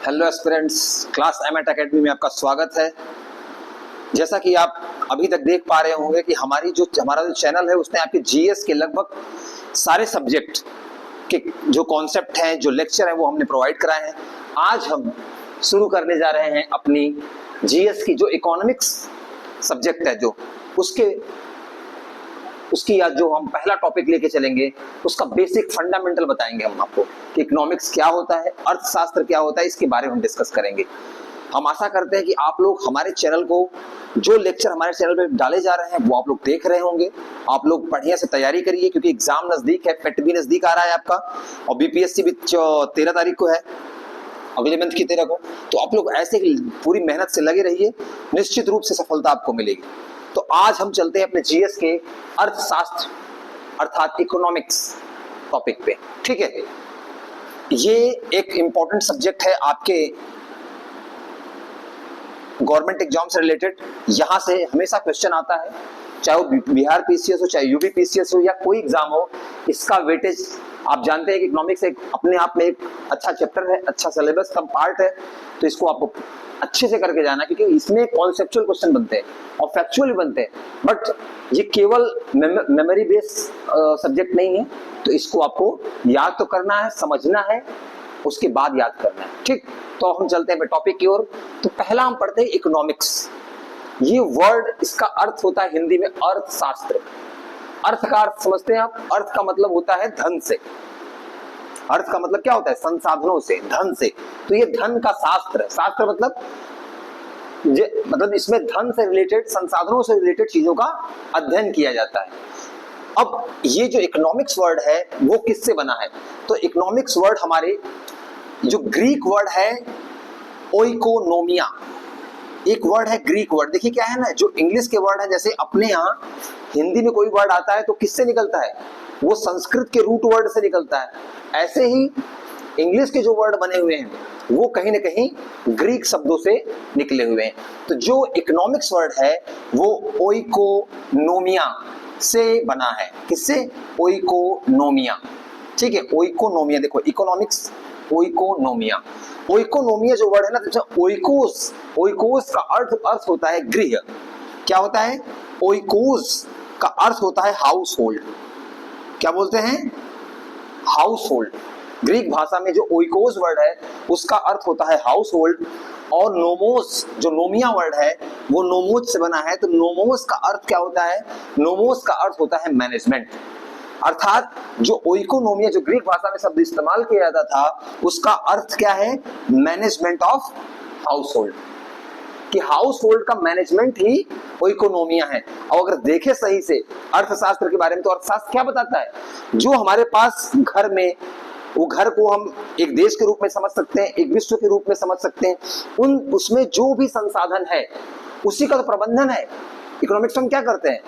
Hello aspirants, class एमएट academy में आपका स्वागत है। जैसा कि आप अभी तक देख पा रहे होंगे कि हमारा जो चैनल है उसने आपके जीएस के लगभग सारे सब्जेक्ट के जो कॉन्सेप्ट हैं, जो लेक्चर हैं, वो हमने प्रोवाइड कराए हैं। आज हम शुरू करने जा रहे हैं अपनी जीएस की जो इकोनॉमिक्स सब्जेक्ट है, जो उसकी आज जो हम पहला टॉपिक लेके चलेंगे उसका बेसिक फंडामेंटल बताएंगे हम आपको कि इकोनॉमिक्स क्या होता है, अर्थशास्त्र क्या होता है, इसके बारे में हम डिस्कस करेंगे। हम आशा करते हैं कि आप लोग हमारे चैनल को, जो लेक्चर हमारे चैनल पे डाले जा रहे हैं वो आप लोग देख रहे होंगे। आप लोग बढ़िया से तैयारी करिए क्योंकि एग्जाम नजदीक है, पेट भी नजदीक आ रहा है आपका, और बीपीएससी भी 13 तारीख को है, अगले मंथ की 13 को। तो आप लोग ऐसे ही पूरी मेहनत से लगे रहिए, निश्चित रूप से सफलता आपको मिलेगी। तो आज हम चलते हैं अपने जीएस के अर्थशास्त्र अर्थात इकोनॉमिक्स टॉपिक पे। ठीक है, ये एक इंपॉर्टेंट सब्जेक्ट है आपके गवर्नमेंट एग्जाम से रिलेटेड। यहां से हमेशा क्वेश्चन आता है, चाहे वो बिहार पीसीएस हो, चाहे यूपी पीसीएस हो, या कोई एग्जाम हो। इसका वेटेज आप जानते हैं कि इकोनॉमिक्स एक अपने आप में एक अच्छा चैप्टर है, अच्छा सिलेबस का पार्ट है। तो इसको आपको अच्छे से करके जाना, क्योंकि इसमें कॉन्सेप्चुअल क्वेश्चन बनते हैं और फैक्चुअल बनते हैं। बट ये केवल मेमोरी बेस्ड सब्जेक्ट नहीं है, तो इसको आपको याद तो करना है, समझना है, उसके बाद याद करना है। ठीक, तो हम चलते हैं टॉपिक की ओर। तो पहला हम पढ़ते हैं इकोनॉमिक्स। ये वर्ड, इसका अर्थ होता है हिंदी में अर्थशास्त्र। अर्थ का अर्थ समझते हैं आप? अर्थ का मतलब होता है धन से। अर्थ का मतलब क्या होता है? संसाधनों से, धन से। तो ये धन का शास्त्र है। शास्त्र मतलब इसमें धन से रिलेटेड, संसाधनों से रिलेटेड चीजों का अध्ययन किया जाता है। अब ये जो इकोनॉमिक्स वर्ड है वो किससे बना है? तो इकोनॉमिक्स वर्ड हमारे जो ग्रीक वर्ड है ओइकोनोमिया, एक वर्ड है ग्रीक वर्ड। देखिए क्या है ना, जो इंग्लिश के वर्ड है, जैसे अपने यहाँ हिंदी में कोई वर्ड आता है तो किससे निकलता है? वो संस्कृत के रूट वर्ड से निकलता है। ऐसे ही इंग्लिश के जो वर्ड बने हुए हैं वो कहीं ना कहीं ग्रीक शब्दों से निकले हुए हैं। तो जो इकोनॉमिक्स वर्ड है वो ओइकोनोमिया से बना है। किससे? ओइकोनोमिया। ठीक है, ओइकोनोमिया। देखो इकोनॉमिक्स, ओइकोनोमिया। ओइकोनोमिया जो वर्ड है ना, तो ओइकोस, ओइकोस का अर्थ होता है गृह। क्या होता है? ओइकोस का अर्थ होता है हाउस होल्ड। क्या बोलते हैं? House hold. ग्रीक भाषा में जो ओइकोस वर्ड है उसका अर्थ होता है हाउस होल्ड। और नोमोस, जो नोमिया वर्ड है, वो नोमोस से बना है। तो नोमोस का अर्थ क्या होता है? नोमोस का अर्थ होता है मैनेजमेंट। अर्थात जो ओइकोनोमिया, जो ग्रीक भाषा में शब्द इस्तेमाल किया जाता था, उसका अर्थ क्या है? Management of house hold. कि हाउस होल्ड का मैनेजमेंट ही ओइकोनोमिया है। और अगर देखें सही से अर्थशास्त्र के बारे में, तो अर्थशास्त्र क्या बताता है? जो हमारे पास घर में, वो घर को हम एक देश के रूप में समझ सकते हैं, एक विश्व के रूप में समझ सकते हैं। उसमें जो भी संसाधन है उसी का तो प्रबंधन है। इकोनॉमिक्स हम क्या करते हैं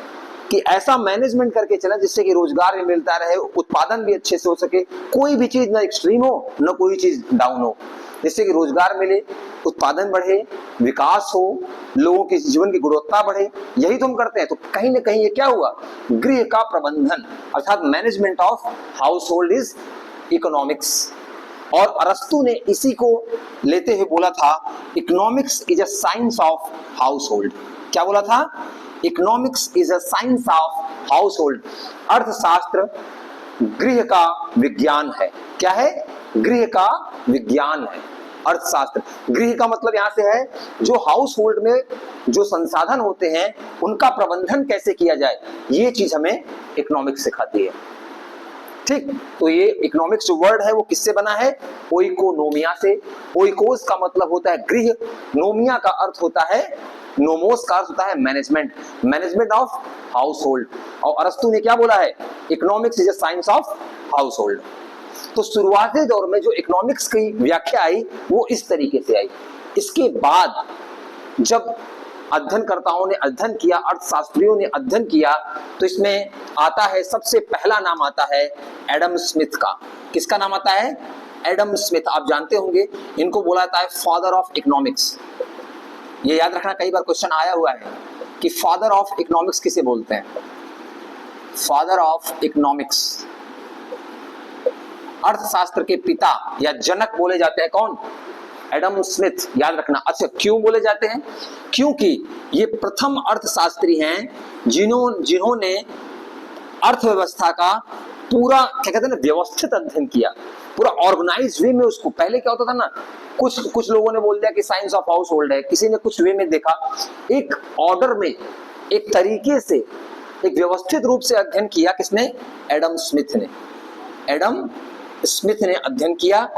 कि ऐसा मैनेजमेंट करके चला जिससे कि रोजगार भी मिलता रहे, उत्पादन भी अच्छे से हो सके, कोई भी चीज ना एक्सट्रीम हो, ना कोई चीज डाउन हो, जिससे कि रोजगार मिले, उत्पादन बढ़े, विकास हो, लोगों के जीवन की गुणवत्ता बढ़े। यही तो हम करते हैं। तो कहीं ना कहीं ये क्या हुआ? गृह का प्रबंधन अर्थात management of house hold is economics. और अरस्तु ने इसी को लेते हुए बोला था, economics is a science of house hold. क्या बोला था? Economics is a science of house hold. अर्थशास्त्र गृह का विज्ञान है। क्या है? गृह का विज्ञान है अर्थशास्त्र। गृह का मतलब यहां से है जो हाउस होल्ड में जो संसाधन होते हैं उनका प्रबंधन कैसे किया जाए, ये चीज हमें इकोनॉमिक्स सिखाती है। ठीक, तो ये इकोनॉमिक्स जो वर्ड है वो किससे बना है? ओइकोनोमिया से। ओइकोस का मतलब होता है गृह, नोमिया का अर्थ होता है, नोमोस का अर्थ होता है management, management of house hold. और अरस्तु ने क्या बोला है? Economics is a science of house hold. तो शुरुआती दौर में जो इकोनॉमिक्स की व्याख्या आई वो इस तरीके से आई। इसके बाद जब अध्ययनकर्ताओं ने अध्ययन किया, अर्थशास्त्रियों ने अध्ययन किया, तो इसमें आता है, सबसे पहला नाम आता है एडम स्मिथ का। किसका नाम आता है? Adam Smith. आप जानते होंगे, इनको बोला जाता है फादर ऑफ इकोनॉमिक्स। ये याद रखना, कई बार क्वेश्चन आया हुआ है कि फादर ऑफ इकोनॉमिक्स किसे बोलते हैं? फादर ऑफ इकोनॉमिक्स अर्थशास्त्र के पिता या जनक बोले जाते हैं कौन? एडम स्मिथ, याद रखना। अच्छा, क्यों बोले जाते हैं? क्योंकि ये प्रथम अर्थशास्त्री हैं जिन्होंने अर्थव्यवस्था का पूरा क्या कहते हैं ना, व्यवस्थित अध्ययन किया, पूरा ऑर्गेनाइज वे में उसको। पहले क्या होता था ना, कुछ लोगों ने बोल दिया कि साइंस ऑफ हाउस होल्ड है, किसी ने कुछ वे में देखा। एक ऑर्डर में, एक तरीके से, एक व्यवस्थित रूप से अध्ययन किया किसने? एडम स्मिथ ने। एडम स्मिथ ने अध्ययन किया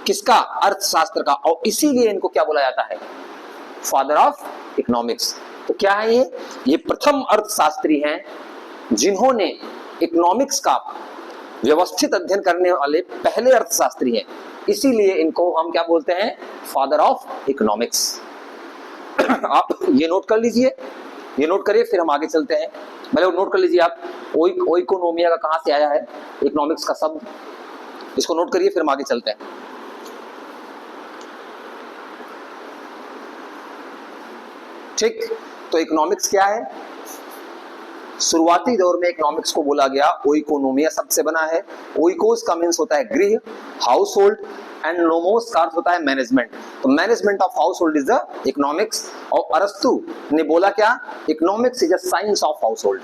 किसका? अर्थशास्त्र का। और इसीलिए इनको क्या बोला जाता है? Father of economics. तो क्या है ये प्रथम अर्थशास्त्री हैं जिन्होंने इकोनॉमिक्स का व्यवस्थित अध्ययन करने वाले पहले अर्थशास्त्री हैं। इसीलिए इनको हम क्या बोलते हैं? Father of economics. आप ये नोट कर लीजिए, ये नोट करिए, फिर हम आगे चलते हैं। मतलब नोट कर लीजिए आप, ओइकोनोमिया का कहां से आया है, इकोनॉमिक्स का शब्द, इसको नोट करिए, फिर हम आगे चलते हैं। ठीक, तो इकोनॉमिक्स क्या है? शुरुआती दौर में इकोनॉमिक्स को बोला गया ओइकोनोमिया शब्द से बना है। ओइकोस का मीन्स होता है गृह, हाउस होल्ड, एंड नोमोस का अर्थ होता है मैनेजमेंट। तो management of house hold is the economics. और अरस्तु ने बोला क्या? Economics is a science of house hold.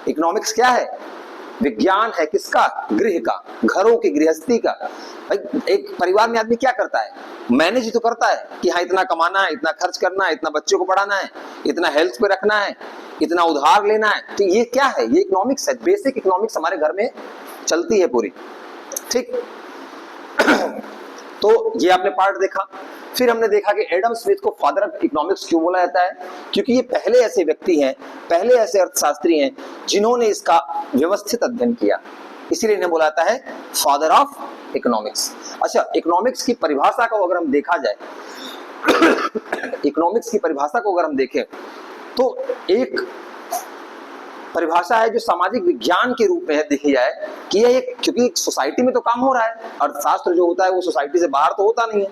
Economics क्या है? विज्ञान है किसका? गृह का, घरों की गृहस्थी का। एक परिवार में आदमी क्या करता है? मैनेज तो करता है कि हाँ इतना कमाना है, इतना खर्च करना है, इतना बच्चों को पढ़ाना है, इतना हेल्थ पे रखना है, इतना उधार लेना है। तो ये क्या है? ये इकोनॉमिक्स है। बेसिक इकोनॉमिक्स हमारे घर में चलती है पूरी। ठीक तो ये आपने पार्ट देखा। फिर हमने देखा कि एडम स्मिथ को फादर ऑफ इकोनॉमिक्स क्यों बोला जाता है? क्योंकि ये पहले ऐसे व्यक्ति हैं, पहले ऐसे अर्थशास्त्री हैं जिन्होंने इसका व्यवस्थित अध्ययन किया, इसीलिए इन्हें बोला जाता है फादर ऑफ इकोनॉमिक्स। अच्छा, इकोनॉमिक्स की परिभाषा को अगर हम देखा जाए इकोनॉमिक्स की परिभाषा को अगर हम देखें तो एक परिभाषा है जो सामाजिक विज्ञान के रूप में देखी जाए कि यह एक, क्योंकि सोसाइटी में तो काम हो रहा है, अर्थशास्त्र जो होता है वो सोसाइटी से बाहर तो होता नहीं है।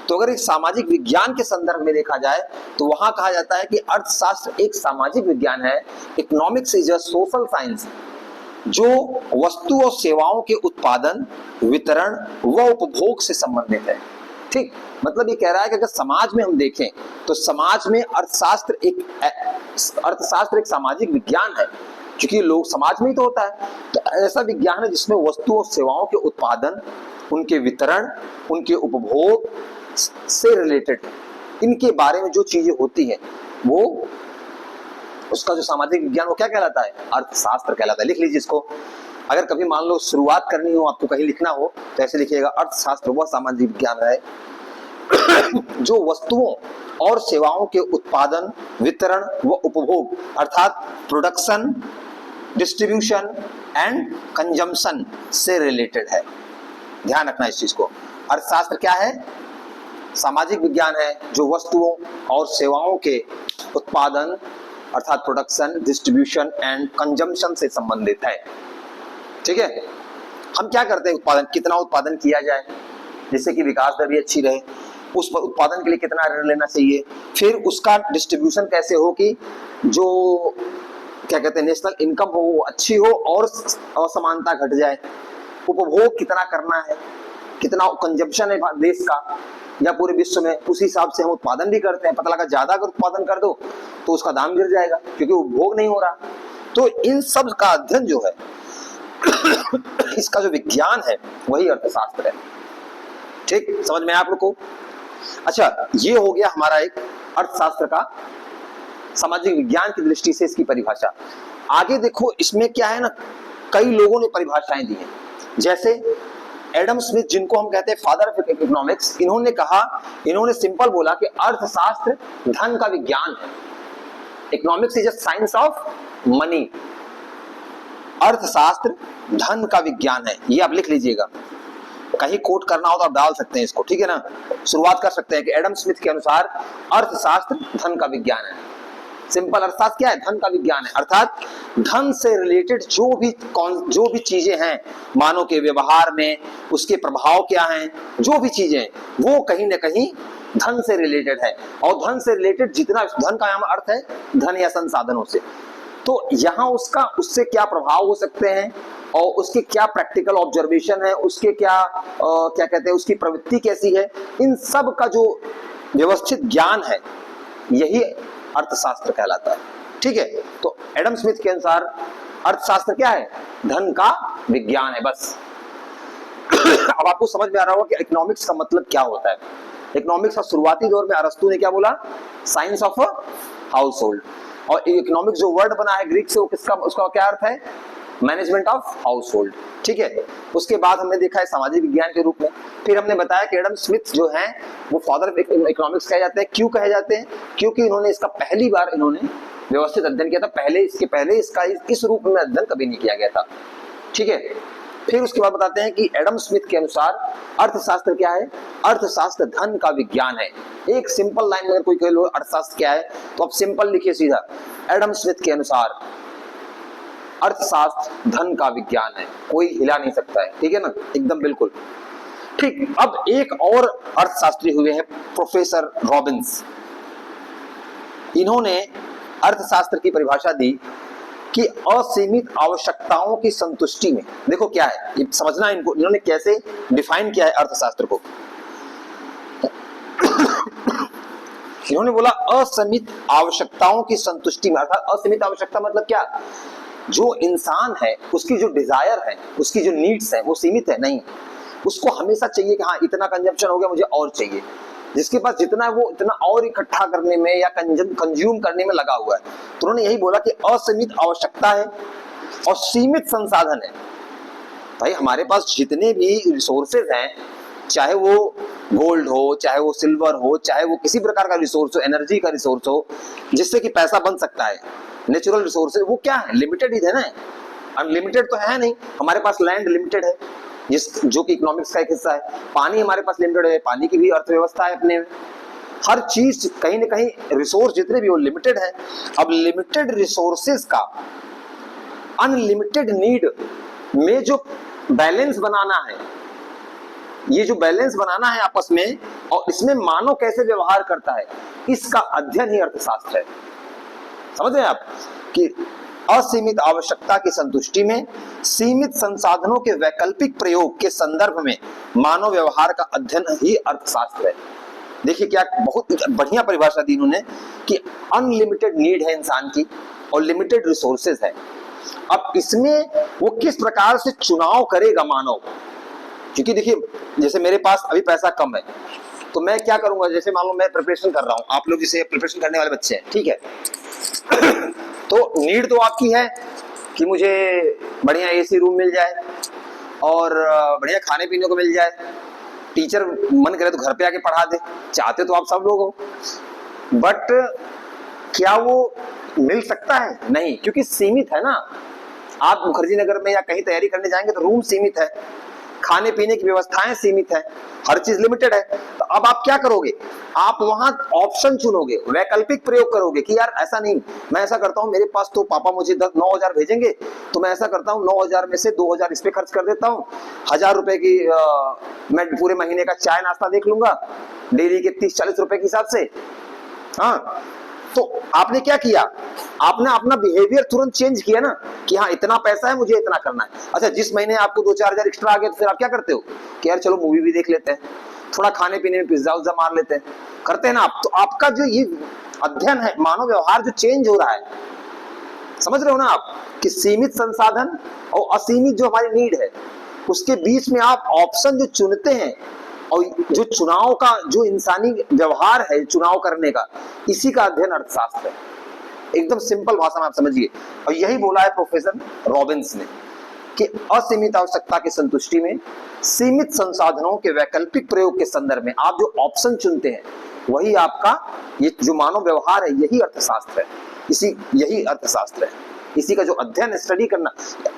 तो अगर इस सामाजिक विज्ञान के संदर्भ में देखा जाए तो वहां कहा जाता है कि अर्थशास्त्र एक सामाजिक विज्ञान है। Economics is a social science जो वस्तु और सेवाओं के उत्पादन, वितरण व उपभोग से संबंधित है। ठीक, मतलब ये कह रहा है कि अगर समाज में हम देखें तो समाज में अर्थशास्त्र एक सामाजिक विज्ञान है, क्योंकि लोग समाज में ही तो होता है। तो ऐसा विज्ञान है जिसमें वस्तु और सेवाओं के उत्पादन, उनके वितरण, उनके उपभोग से रिलेटेड, इनके बारे में जो चीजें होती हैं वो, उसका जो सामाजिक विज्ञान वो क्या कहलाता है? अर्थशास्त्र कहलाता है। लिख लीजिए इसको। अगर कभी मान लो शुरुआत करनी हो, आपको कहीं लिखना हो तो ऐसे लिखिएगा, अर्थशास्त्र वह सामाजिक विज्ञान है जो वस्तुओं और सेवाओं के उत्पादन, वितरण व उपभोग अर्थात प्रोडक्शन, डिस्ट्रीब्यूशन एंड कंजम्पशन से रिलेटेड है। ध्यान रखना इस चीज को। अर्थशास्त्र क्या है? सामाजिक विज्ञान है जो वस्तुओं और सेवाओं के उत्पादन अर्थात प्रोडक्शन, डिस्ट्रीब्यूशन एंड कंजम्पशन से संबंधित है। ठीक है, हम क्या करते हैं? उत्पादन, कितना उत्पादन किया जाए जिससे कि विकास दर भी अच्छी रहे, उस पर उत्पादन के लिए कितना ऋण लेना चाहिए, फिर उसका डिस्ट्रीब्यूशन कैसे हो कि जो क्या कहते हैं नेशनल इनकम हो वो अच्छी हो और असमानता घट जाए, उपभोग कितना करना है, कितना कंजम्पशन है देश का या पूरे विश्व में, उस हिसाब से हम उत्पादन भी करते हैं। पता लगा ज्यादा अगर उत्पादन कर दो तो उसका दाम गिर जाएगा क्योंकि उपभोग नहीं हो रहा। तो इन सब का अध्ययन जो है इसका जो विज्ञान है वही अर्थशास्त्र है। ठीक, समझ में आप लोग को? अच्छा, ये हो गया हमारा एक अर्थशास्त्र का सामाजिक विज्ञान की दृष्टि से इसकी परिभाषा। आगे देखो, इसमें क्या है ना, कई लोगों ने परिभाषाएं दी हैं। जैसे एडम स्मिथ, जिनको हम कहते हैं फादर ऑफ इकोनॉमिक्स, इन्होंने कहा, इन्होंने सिंपल बोला कि अर्थशास्त्र धन का विज्ञान है। Economics is a science of money. अर्थशास्त्र धन का विज्ञान है। ये आप लिख लीजिएगा, कहीं कोट करना हो तो आप डाल सकते हैं इसको। ठीक है ना, शुरुआत कर सकते हैं कि एडम स्मिथ के अनुसार अर्थशास्त्र धन का विज्ञान है। सिंपल, अर्थशास्त्र क्या है? धन का विज्ञान है। अर्थात धन से रिलेटेड जो भी चीजें हैं मानव के व्यवहार में, उसके प्रभाव क्या हैं, जो भी चीजें वो कहीं ना कहीं धन से रिलेटेड है। और धन से रिलेटेड जितना, धन का यहाँ अर्थ है धन या संसाधनों से, तो यहाँ उससे क्या प्रभाव हो सकते हैं और उसके क्या प्रैक्टिकल ऑब्जर्वेशन है, उसके क्या क्या कहते हैं, उसकी प्रवृत्ति कैसी है, इन सब का जो व्यवस्थित ज्ञान है यही अर्थशास्त्र कहलाता है। ठीक है, तो एडम स्मिथ के अनुसार अर्थशास्त्र क्या है? धन का विज्ञान है, बस। अब आपको समझ में आ रहा होगा कि इकोनॉमिक्स का मतलब क्या होता है। इकोनॉमिक्स का शुरुआती दौर में अरस्तु ने क्या बोला? Science of house hold. और इकोनॉमिक्स जो वर्ड बना है ग्रीक से, वो किसका, उसका क्या अर्थ है? Management of house hold. ठीक है, उसके बाद हमने देखा है सामाजिक विज्ञान के रूप में। फिर हमने बताया कि एडम स्मिथ जो हैं वो फादर ऑफ इकोनॉमिक्स कहे जाते हैं। क्यों कहे जाते हैं? क्योंकि इन्होंने इसका पहली बार इन्होंने व्यवस्थित अध्ययन किया था। इसके पहले इसका इस रूप में अध्ययन कभी नहीं किया गया था। ठीक है, फिर उसके बाद बताते हैं कि एडम स्मिथ के अनुसार अर्थशास्त्र क्या है? अर्थशास्त्र धन का विज्ञान है। एक सिंपल लाइन में अगर कोई कहे लो अर्थशास्त्र क्या है, तो आप सिंपल लिखिए सीधा, एडम स्मिथ के अनुसार अर्थशास्त्र धन का विज्ञान है। कोई हिला नहीं सकता है। ठीक है ना, एकदम बिल्कुल ठीक। अब एक और अर्थशास्त्री हुए हैं प्रोफेसर रॉबिन्स। इन्होंने अर्थशास्त्र की परिभाषा दी कि असीमित आवश्यकताओं की संतुष्टि में, देखो क्या है ये समझना इनको, इन्होंने कैसे डिफाइन किया है अर्थशास्त्र को। इन्होंने बोला असीमित आवश्यकताओं की संतुष्टि में, अर्थात असीमित आवश्यकता मतलब क्या? जो इंसान है उसकी जो डिजायर है, उसकी जो नीड्स है वो सीमित है नहीं, उसको हमेशा चाहिए कि हाँ इतना कंजम्पशन हो गया, मुझे और चाहिए। जिसके पास जितना है वो इतना और इकट्ठा करने में या कंज्यूम करने में लगा हुआ है। तो उन्होंने यही बोला कि असीमित आवश्यकता है और सीमित संसाधन है। भाई हमारे पास जितने भी रिसोर्सेज हैं, चाहे वो गोल्ड हो, चाहे वो सिल्वर हो, चाहे वो किसी प्रकार का रिसोर्स हो, एनर्जी का रिसोर्स हो जिससे कि पैसा बन सकता है, नेचुरल रिसोर्सेज, वो क्या है? लिमिटेड ही है ना, अनलिमिटेड तो है नहीं। हमारे पास लैंड लिमिटेड है जो कि इकोनॉमिक्स का एक हिस्सा है। पानी हमारे पास लिमिटेड है, पानी की भी अर्थव्यवस्था है अपने में। हर चीज कहीं ना कहीं रिसोर्स जितने भी वो लिमिटेड है। अब लिमिटेड रिसोर्सेज का अनलिमिटेड नीड में जो बैलेंस बनाना है, ये जो बैलेंस बनाना है आपस में, और इसमें मानव कैसे व्यवहार करता है, इसका अध्ययन ही अर्थशास्त्र है। समझ रहे हैं आप कि असीमित आवश्यकता की संतुष्टि में सीमित संसाधनों के वैकल्पिक प्रयोग के संदर्भ में मानव व्यवहार का अध्ययन ही अर्थशास्त्र है। देखिए क्या बहुत बढ़िया परिभाषा दी इन्होंने कि अनलिमिटेड नीड है इंसान की और लिमिटेड रिसोर्सेज है। अब इसमें वो किस प्रकार से चुनाव करेगा मानव, क्योंकि देखिए जैसे मेरे पास अभी पैसा कम है तो मैं क्या करूंगा, जैसे मान लो मैं प्रिपरेशन कर रहा हूं, आप लोग जिसे प्रिपरेशन करने वाले बच्चे हैं, ठीक है, तो नीड तो आपकी है कि मुझे बढ़िया एसी रूम मिल जाए और बढ़िया खाने पीने को मिल जाए, टीचर मन करे तो घर पे आके पढ़ा दे, चाहते तो आप सब लोग हो, बट क्या वो मिल सकता है? नहीं, क्योंकि सीमित है ना। आप मुखर्जी नगर में या कहीं तैयारी करने जाएंगे तो रूम सीमित है, खाने पीने की व्यवस्थाएं सीमित है, हर चीज लिमिटेड है। तो अब आप क्या करोगे? आप वहां ऑप्शन चुनोगे, वैकल्पिक प्रयोग करोगे कि यार ऐसा नहीं, मैं ऐसा करता हूं, मेरे पास तो पापा मुझे 9,000 भेजेंगे तो मैं ऐसा करता हूं 9,000 में से 2,000 इस पे खर्च कर देता हूं, 1,000 रुपए की मैं पूरे महीने का चाय नाश्ता देख लूंगा डेली के 30-40 रुपए के हिसाब से। हाँ, तो आपने क्या किया? आपने अपना बिहेवियर तुरंत चेंज किया ना कि हाँ इतना पैसा है, मुझे इतना करना है। अच्छा, जिस महीने आपको 2-4 हजार एक्स्ट्रा आ गया तो फिर आप क्या करते हो कि यार चलो मूवी भी देख लेते हैं, थोड़ा खाने पीने में पिज्जा उज्जा मार लेते हैं, करते हैं ना आप। तो आपका जो ये अध्ययन है, मानव व्यवहार जो चेंज हो रहा है, समझ रहे हो ना आप कि सीमित संसाधन और असीमित जो हमारी नीड है उसके बीच में आप ऑप्शन जो चुनते हैं, और जो चुनाव का जो इंसानी व्यवहार है चुनाव करने का, इसी का अध्ययन अर्थशास्त्र है। एकदम सिंपल भाषा में आप समझिए। और यही बोला है प्रोफेसर रॉबिन्स ने कि असीमित आवश्यकता की संतुष्टि में सीमित संसाधनों के वैकल्पिक प्रयोग के संदर्भ में आप जो ऑप्शन चुनते हैं वही आपका ये जो मानव व्यवहार है, यही अर्थशास्त्र है। यही अर्थशास्त्र है, इसी का जो अध्ययन स्टडी करना।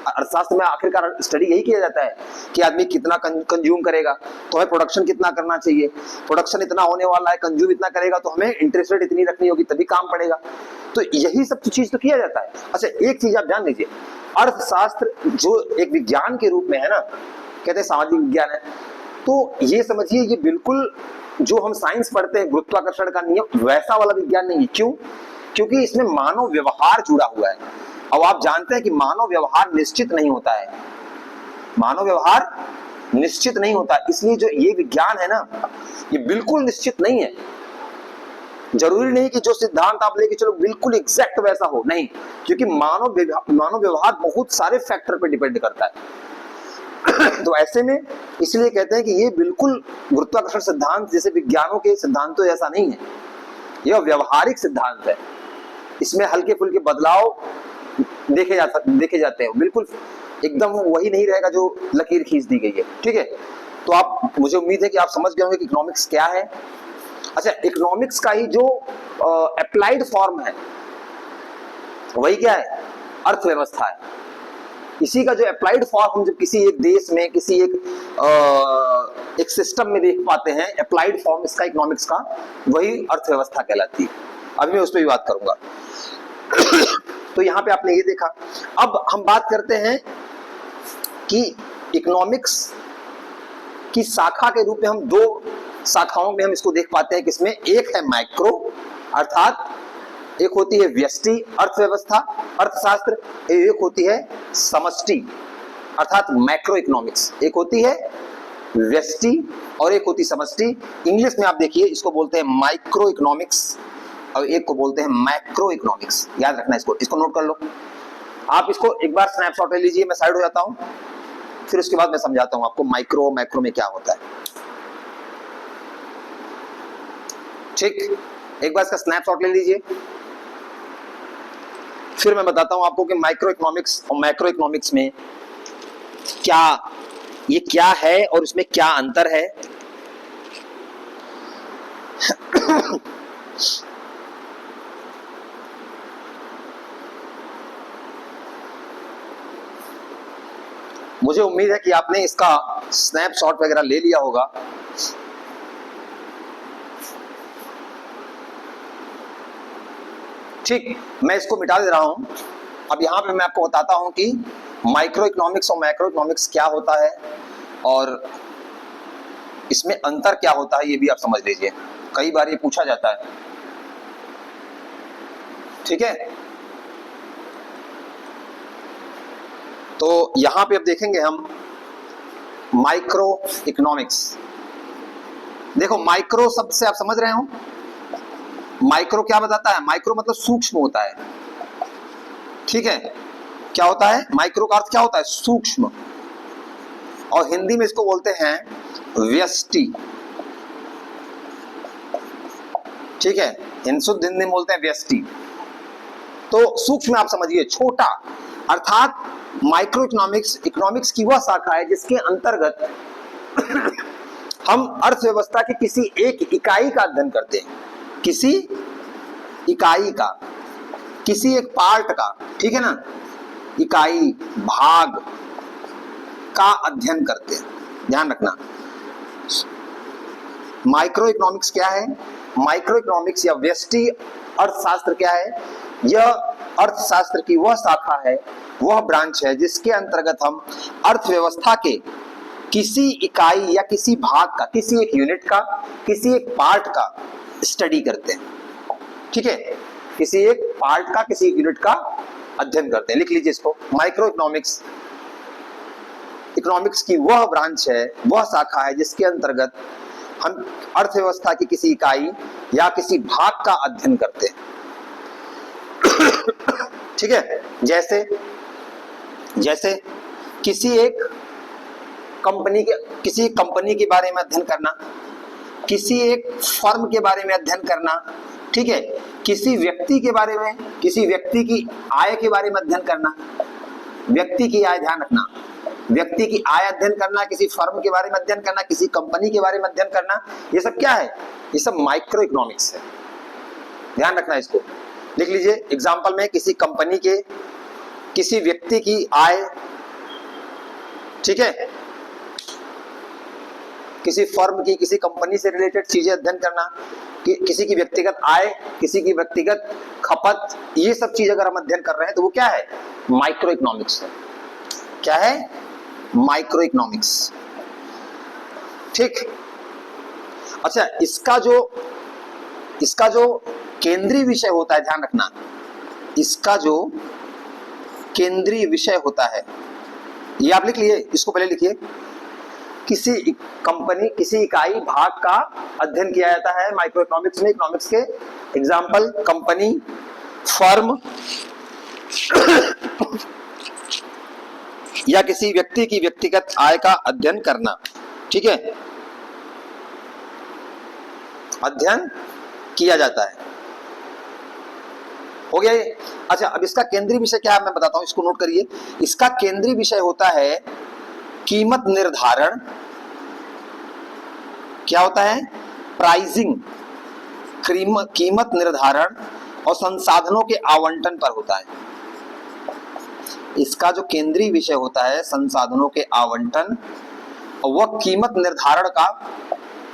अर्थशास्त्र में आखिरकार स्टडी यही किया जाता है कि आदमी कितना कंज्यूम करेगा तो हमें प्रोडक्शन कितना करना चाहिए, प्रोडक्शन इतना होने वाला है, कंज्यूम इतना करेगा तो हमें इंटरेस्ट रेट इतनी रखनी होगी तभी काम पड़ेगा। तो यही सब चीज तो किया जाता है। अच्छा, एक चीज आप ध्यान दीजिए, अर्थशास्त्र जो एक विज्ञान के रूप में है ना, कहते हैं सामाजिक विज्ञान है, तो ये समझिए ये बिल्कुल जो हम साइंस पढ़ते हैं गुरुत्वाकर्षण का नियम वैसा वाला विज्ञान नहीं है। क्यों? क्योंकि इसमें मानव व्यवहार जुड़ा हुआ है। अब आप जानते हैं कि मानव व्यवहार निश्चित नहीं होता है, मानव व्यवहार निश्चित नहीं होता। इसलिए जो ये विज्ञान है ना, ये बिल्कुल निश्चित नहीं है। जरूरी नहीं कि जो सिद्धांत आप लेके चलो बिल्कुल एग्जैक्ट वैसा हो, नहीं, क्योंकि मानव व्यवहार बहुत सारे फैक्टर पे डिपेंड करता है। तो ऐसे में इसलिए कहते हैं कि ये बिल्कुल गुरुत्वाकर्षण सिद्धांत जैसे विज्ञानों के सिद्धांतों जैसा नहीं है, यह व्यवहारिक सिद्धांत है। इसमें हल्के फुल्के बदलाव देखे जाते हैं, बिल्कुल एकदम वही नहीं रहेगा जो लकीर खींच दी गई है। ठीक है, तो आप, मुझे उम्मीद है कि आप समझ गए होंगे कि इकोनॉमिक्स क्या है। अच्छा, इकोनॉमिक्स का ही जो अप्लाइड फॉर्म है वही क्या है, अर्थव्यवस्था है। इसी का जो अप्लाइड फॉर्म हम जब किसी एक देश में, किसी एक सिस्टम में देख पाते हैं, अप्लाइड फॉर्म इसका इकोनॉमिक्स का, वही अर्थव्यवस्था कहलाती है। अभी मैं उस पर भी बात करूंगा। तो यहाँ पे आपने ये देखा। अब हम बात करते हैं कि इकोनॉमिक्स की शाखा के रूप में हम दो शाखाओं में हम इसको देख पाते हैं। किसमें? एक है माइक्रो, अर्थात एक होती है व्यष्टि अर्थव्यवस्था अर्थशास्त्र, एक होती है समष्टि अर्थात मैक्रो इकोनॉमिक्स। एक होती है व्यष्टि और एक होती समष्टि। इंग्लिश में आप देखिए इसको बोलते हैं माइक्रो इकोनॉमिक्स और एक को बोलते हैं मैक्रो इकोनॉमिक्स। याद रखना इसको नोट कर लो। आप इसको एक बार स्नैपशॉट ले लीजिए, मैं साइड हो जाता हूं, फिर उसके बाद मैं समझाता हूं आपको माइक्रो मैक्रो में क्या होता है। ठीक, एक बार इसका स्नैपशॉट ले लीजिए, फिर मैं बताता हूं आपको कि माइक्रो इकोनॉमिक्स और मैक्रो इकोनॉमिक्स में क्या है और उसमें क्या अंतर है। मुझे उम्मीद है कि आपने इसका स्नैपशॉट वगैरह ले लिया होगा। ठीक, मैं इसको मिटा दे रहा हूं। अब यहां पे मैं आपको बताता हूं कि माइक्रो इकोनॉमिक्स और मैक्रो इकोनॉमिक्स क्या होता है और इसमें अंतर क्या होता है, ये भी आप समझ लीजिए। कई बार ये पूछा जाता है। ठीक है, तो यहां पे अब देखेंगे हम माइक्रो इकोनॉमिक्स। देखो, माइक्रो शब्द से आप समझ रहे हो, माइक्रो क्या बताता है? माइक्रो मतलब सूक्ष्म होता है। ठीक है, क्या होता है? माइक्रो का अर्थ क्या होता है? सूक्ष्म। और हिंदी में इसको बोलते हैं व्यष्टि। ठीक है, शुद्ध हिंदी में बोलते हैं व्यष्टि। तो सूक्ष्म आप समझिए, छोटा, अर्थात माइक्रो इकोनॉमिक्स की वह शाखा है जिसके अंतर्गत हम अर्थव्यवस्था की किसी एक इकाई का अध्ययन करते हैं, किसी इकाई का, किसी एक पार्ट का। ठीक है ना, इकाई, भाग का अध्ययन करते हैं। ध्यान रखना, माइक्रो इकोनॉमिक्स क्या है? माइक्रो इकोनॉमिक्स या व्यष्टि अर्थशास्त्र क्या है? यह अर्थशास्त्र की वह शाखा है, वह ब्रांच है जिसके अंतर्गत हम अर्थव्यवस्था के किसी इकाई या किसी भाग का, किसी एक यूनिट का, किसी एक पार्ट का स्टडी करते हैं। ठीक है, किसी एक पार्ट का, किसी एक यूनिट का अध्ययन करते हैं। लिख लीजिए इसको, माइक्रो इकोनॉमिक्स की वह ब्रांच है, वह शाखा है जिसके अंतर्गत हम अर्थव्यवस्था की किसी इकाई या किसी भाग का अध्ययन करते हैं। ठीक है, जैसे किसी एक कंपनी के बारे में अध्ययन करना, किसी एक फर्म के बारे में अध्ययन करना। ठीक है, किसी व्यक्ति के बारे में, किसी व्यक्ति की आय के बारे में अध्ययन करना, व्यक्ति की आय, ध्यान रखना, व्यक्ति की आय अध्ययन करना, किसी फर्म के बारे में अध्ययन करना, किसी कंपनी के बारे में अध्ययन करना, ये सब क्या है? ये सब माइक्रो इकोनॉमिक्स है। ध्यान रखना, इसको लिख लीजिए। एग्जाम्पल में किसी कंपनी के, किसी व्यक्ति की आय, ठीक है, किसी फर्म की, किसी कंपनी से रिलेटेड चीजें अध्ययन करना, किसी की व्यक्तिगत आय, किसी की व्यक्तिगत खपत, ये सब चीज अगर हम अध्ययन कर रहे हैं तो वो क्या है? माइक्रो इकोनॉमिक्स है। क्या है? Micro economics. ठीक, अच्छा, इसका जो केंद्रीय विषय होता है, ध्यान रखना, इसका जो केंद्रीय विषय होता है, ये आप लिख लिए, इसको पहले लिखिए। किसी कंपनी, किसी इकाई भाग का अध्ययन किया जाता है माइक्रो इकोनॉमिक्स में। इकोनॉमिक्स के एग्जाम्पल कंपनी, फर्म या किसी व्यक्ति की व्यक्तिगत आय का अध्ययन करना। ठीक है, अध्ययन किया जाता है। हो गया ये। अच्छा, अब इसका केंद्रीय विषय क्या है मैं बताता हूं, इसको नोट करिए। इसका केंद्रीय विषय होता है कीमत निर्धारण। क्या होता है? प्राइसिंग, कीमत निर्धारण और संसाधनों के आवंटन पर होता है। इसका जो केंद्रीय विषय होता है संसाधनों के आवंटन और वह कीमत निर्धारण का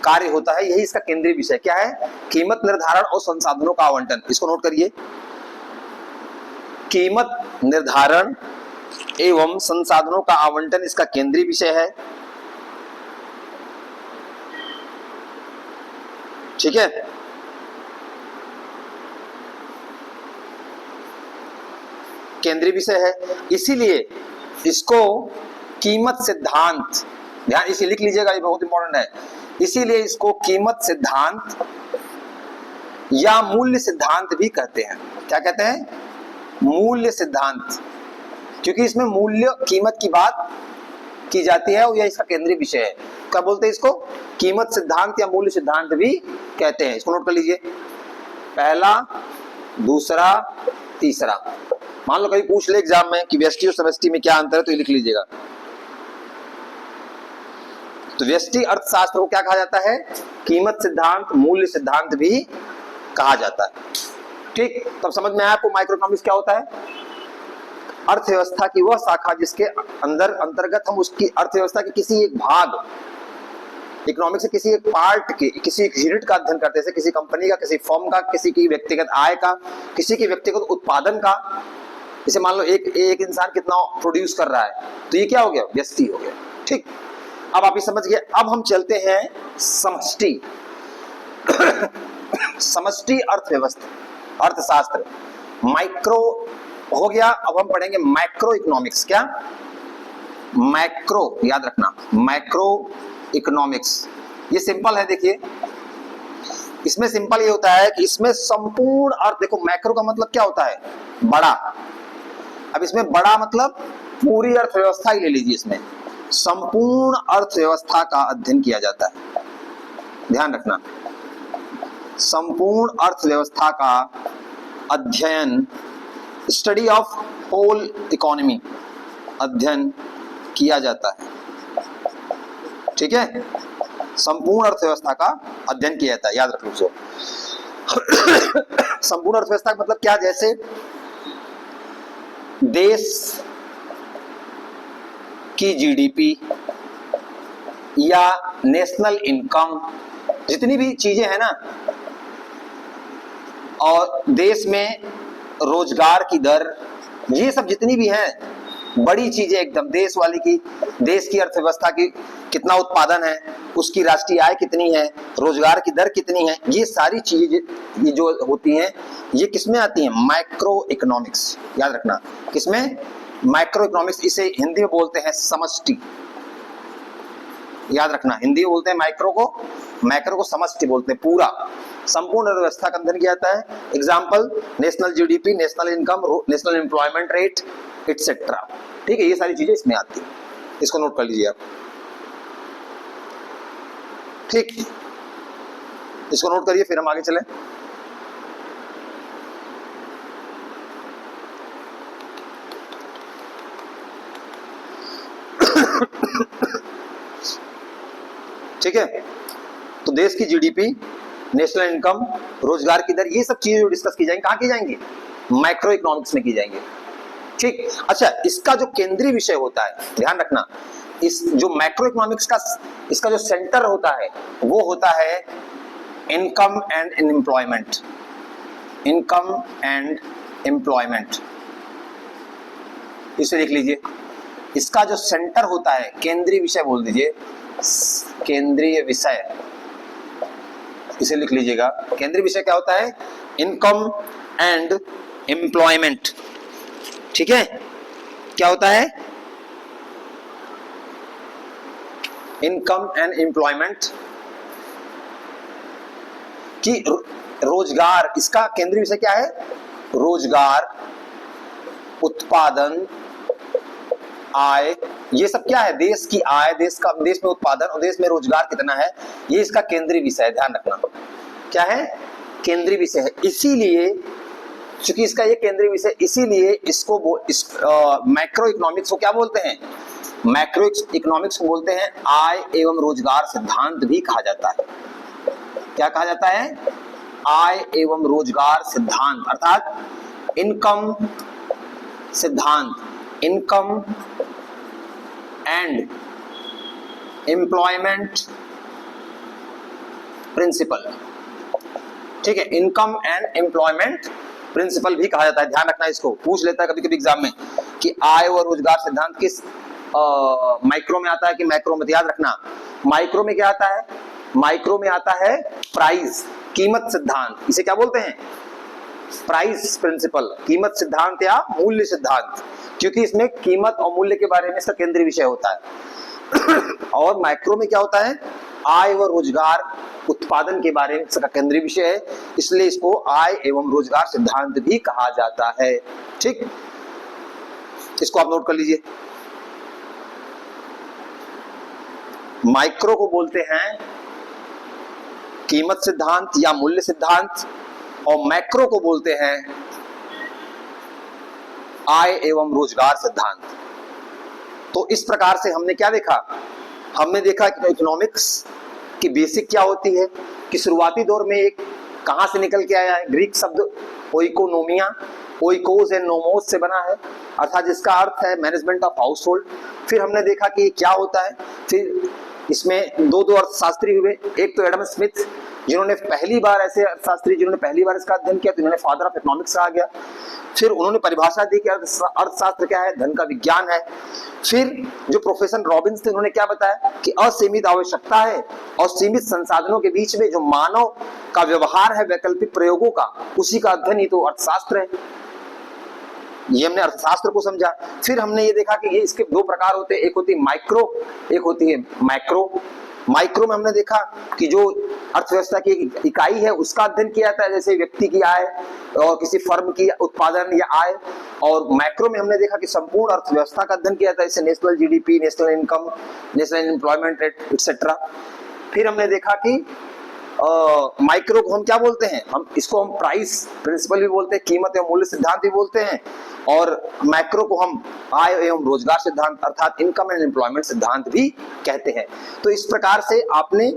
कार्य होता है। यही इसका केंद्रीय विषय क्या है? कीमत निर्धारण और संसाधनों का आवंटन। इसको नोट करिए। कीमत निर्धारण एवं संसाधनों का आवंटन इसका केंद्रीय विषय है। ठीक है, केंद्रीय विषय है, इसीलिए इसको कीमत सिद्धांत, ध्यान इसे लिख लीजिएगा, ये बहुत इंपॉर्टेंट है। इसीलिए इसको कीमत सिद्धांत या मूल्य सिद्धांत भी कहते हैं। क्या कहते हैं? मूल्य सिद्धांत, क्योंकि इसमें मूल्य, कीमत की बात की जाती है और यह इसका केंद्रीय विषय है। क्या बोलते हैं इसको? कीमत सिद्धांत या मूल्य सिद्धांत भी कहते हैं। इसको नोट कर लीजिए, पहला, दूसरा, तीसरा। मान लो कहीं पूछ ले एग्जाम में कि व्यष्टि और समष्टि में क्या अंतर है, तो ये लिख लीजिएगा। तो व्यष्टि अर्थशास्त्र को क्या कहा जाता है? कीमत सिद्धांत, मूल्य सिद्धांत भी कहा जाता है। ठीक, तब समझ में आया आपको माइक्रो इकोनॉमिक्स क्या होता है? अर्थव्यवस्था की वह शाखा जिसके अंतर्गत हम उसकी अर्थव्यवस्था के किसी एक भाग, इकोनॉमिक्स से किसी एक पार्ट के, किसी एक यूनिट का अध्ययन करते हैं, जैसे किसी कंपनी का, किसी फर्म का, किसी की व्यक्तिगत आय का, किसी के व्यक्तिगत उत्पादन का। जैसे मान लो एक इंसान कितना प्रोड्यूस कर रहा है, तो ये क्या हो गया? व्यष्टि हो गया। ठीक, अब आप ये समझ गए। अब हम चलते हैं समष्टि। समष्टि अर्थव्यवस्था, अर्थशास्त्र। माइक्रो हो गया, अब हम पढ़ेंगे मैक्रो इकोनॉमिक्स। क्या? मैक्रो, याद रखना, मैक्रो इकोनॉमिक्स। ये सिंपल है, देखिए इसमें सिंपल ये होता है कि इसमें संपूर्ण अर्थ, देखो मैक्रो का मतलब क्या होता है? बड़ा। अब इसमें बड़ा मतलब पूरी अर्थव्यवस्था ही ले लीजिए। इसमें संपूर्ण अर्थव्यवस्था का अध्ययन किया जाता है। ध्यान रखना, संपूर्ण अर्थव्यवस्था का अध्ययन, स्टडी ऑफ होल इकोनॉमी, अध्ययन किया जाता है। ठीक है, संपूर्ण अर्थव्यवस्था का अध्ययन किया जाता है, याद रख लो। संपूर्ण अर्थव्यवस्था का मतलब क्या? जैसे देश की जीडीपी या नेशनल इनकम, जितनी भी चीजें हैं ना, और देश में रोजगार की दर, ये सब जितनी भी हैं बड़ी चीजें एकदम, देश वाली की, देश की अर्थव्यवस्था की कितना उत्पादन है, उसकी राष्ट्रीय आय कितनी है, रोजगार की दर कितनी है, ये सारी चीजें ये जो होती हैं, ये किसमें आती हैं? Micro economics. याद रखना, किसमें? Micro economics. इसे हिंदी में बोलते हैं समष्टि। याद रखना, हिंदी में बोलते हैं माइक्रो को समष्टि बोलते हैं। पूरा संपूर्ण अर्थव्यवस्था का अध्ययन किया जाता है। Example, national GDP, national income, national employment rate, etcetera. ठीक है, ये सारी चीजें इसमें आती है। इसको नोट कर लीजिए आप। ठीक, इसको नोट करिए, फिर हम आगे चलें। ठीक है, तो देश की जीडीपी, नेशनल इनकम, रोजगार की दर, ये सब चीजें जो डिस्कस की जाएंगी, कहां की जाएंगी? माइक्रो इकोनॉमिक्स में की जाएंगी। ठीक, अच्छा, इसका जो केंद्रीय विषय होता है, ध्यान रखना, इस जो मैक्रो इकोनॉमिक्स का इसका जो सेंटर होता है वो होता है income and employment. Income and employment, इसे लिख लीजिए। इसका जो सेंटर होता है, केंद्रीय विषय बोल दीजिए, केंद्रीय विषय, इसे लिख लीजिएगा। केंद्रीय विषय क्या होता है? Income and employment. ठीक है, क्या होता है? इनकम एंड एम्प्लॉयमेंट कि रोजगार, इसका केंद्रीय विषय क्या है? रोजगार, उत्पादन, आय, ये सब क्या है? देश की आय, देश में उत्पादन और देश में रोजगार कितना है, ये इसका केंद्रीय विषय है। ध्यान रखना क्या है? केंद्रीय विषय है। इसीलिए चूंकि इसका ये केंद्रीय विषय, इसीलिए इसको मैक्रो इकोनॉमिक्स को क्या बोलते हैं? मैक्रो इकोनॉमिक्स को बोलते हैं आय एवं रोजगार सिद्धांत भी कहा जाता है। क्या कहा जाता है? आय एवं रोजगार सिद्धांत, अर्थात इनकम सिद्धांत, इनकम एंड एम्प्लॉयमेंट प्रिंसिपल। ठीक है, इनकम एंड एम्प्लॉयमेंट प्रिंसिपल भी कहा जाता है। ध्यान रखना, इसको पूछ लेता है कभी कभी एग्जाम में कि आय और रोजगार सिद्धांत किस माइक्रो में आता है कि मैक्रो में। याद रखना, माइक्रो में क्या आता है? माइक्रो में आता है प्राइस, कीमत सिद्धांत। इसे क्या बोलते हैं? प्राइस प्रिंसिपल, कीमत सिद्धांत या मूल्य सिद्धांत, क्योंकि इसमें कीमत और मूल्य के बारे में इसका केंद्रीय विषय होता है। और माइक्रो में क्या होता है? आय व रोजगार उत्पादन के बारे में इसका केंद्रीय विषय है, इसलिए इसको आय एवं रोजगार सिद्धांत भी कहा जाता है। ठीक, इसको आप नोट कर लीजिए। माइक्रो को बोलते हैं कीमत सिद्धांत या मूल्य सिद्धांत, और मैक्रो को बोलते हैं आय एवं रोजगार सिद्धांत। तो इस प्रकार से हमने क्या देखा? हमने देखा कि इकोनॉमिक्स की बेसिक क्या होती है, कि शुरुआती दौर में एक कहां से निकल के आया है? ग्रीक शब्द ओइकोनोमिया, ओइकोस एंड नोमोस से बना है, अर्थात जिसका अर्थ है मैनेजमेंट ऑफ हाउस होल्ड। फिर हमने देखा कि क्या होता है, फिर इसमें दो अर्थशास्त्री हुए। एक तो एडम स्मिथ, जिन्होंने पहली बार ऐसे अर्थशास्त्री जिन्होंने पहली बार इसका अध्ययन किया, तो इन्होंने फादर ऑफ इकोनॉमिक्स कहा गया। फिर उन्होंने परिभाषा दी कि अर्थशास्त्र क्या है? धन का विज्ञान है। फिर जो प्रोफेसर रॉबिन्स थे, उन्होंने क्या बताया कि असीमित आवश्यकता है और सीमित संसाधनों के बीच में जो मानव का व्यवहार है वैकल्पिक प्रयोगों का, उसी का अध्ययन ही तो अर्थशास्त्र है। ये हमने अर्थशास्त्र को समझा। फिर हमने ये देखा कि ये इसके दो प्रकार होते हैं, एक होती है माइक्रो, एक होती है मैक्रो। माइक्रो में हमने देखा कि जो अर्थव्यवस्था की इकाई है उसका अध्ययन किया जाता है, जैसे व्यक्ति की आय और किसी फर्म की उत्पादन या आय। और मैक्रो में हमने देखा कि संपूर्ण अर्थव्यवस्था का अध्ययन किया जाता है, जैसे national GDP, national income, national employment rate etcetera. फिर हमने देखा कि माइक्रो को हम क्या बोलते हैं? हम इसको हम प्राइस प्रिंसिपल भी बोलते हैं, कीमत एवं मूल्य सिद्धांत भी बोलते हैं, और मैक्रो को हम आय एवं रोजगार सिद्धांत अर्थात इनकम एंड एम्प्लॉयमेंट सिद्धांत भी कहते हैं। तो इस प्रकार से आपने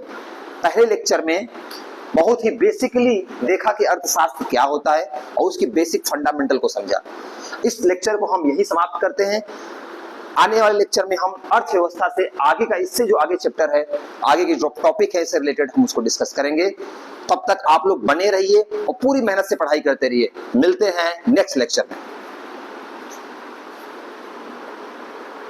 पहले लेक्चर में बहुत ही बेसिकली देखा कि अर्थशास्त्र क्या होता है और उसकी बेसिक फंडामेंटल को समझा। इस लेक्चर को हम यही समाप्त करते हैं। आने वाले लेक्चर में हम अर्थव्यवस्था से आगे का, इससे जो आगे चैप्टर है, आगे की जो टॉपिक है इससे रिलेटेड, हम उसको डिस्कस करेंगे। तब तक आप लोग बने रहिए और पूरी मेहनत से पढ़ाई करते रहिए। मिलते हैं नेक्स्ट लेक्चर में।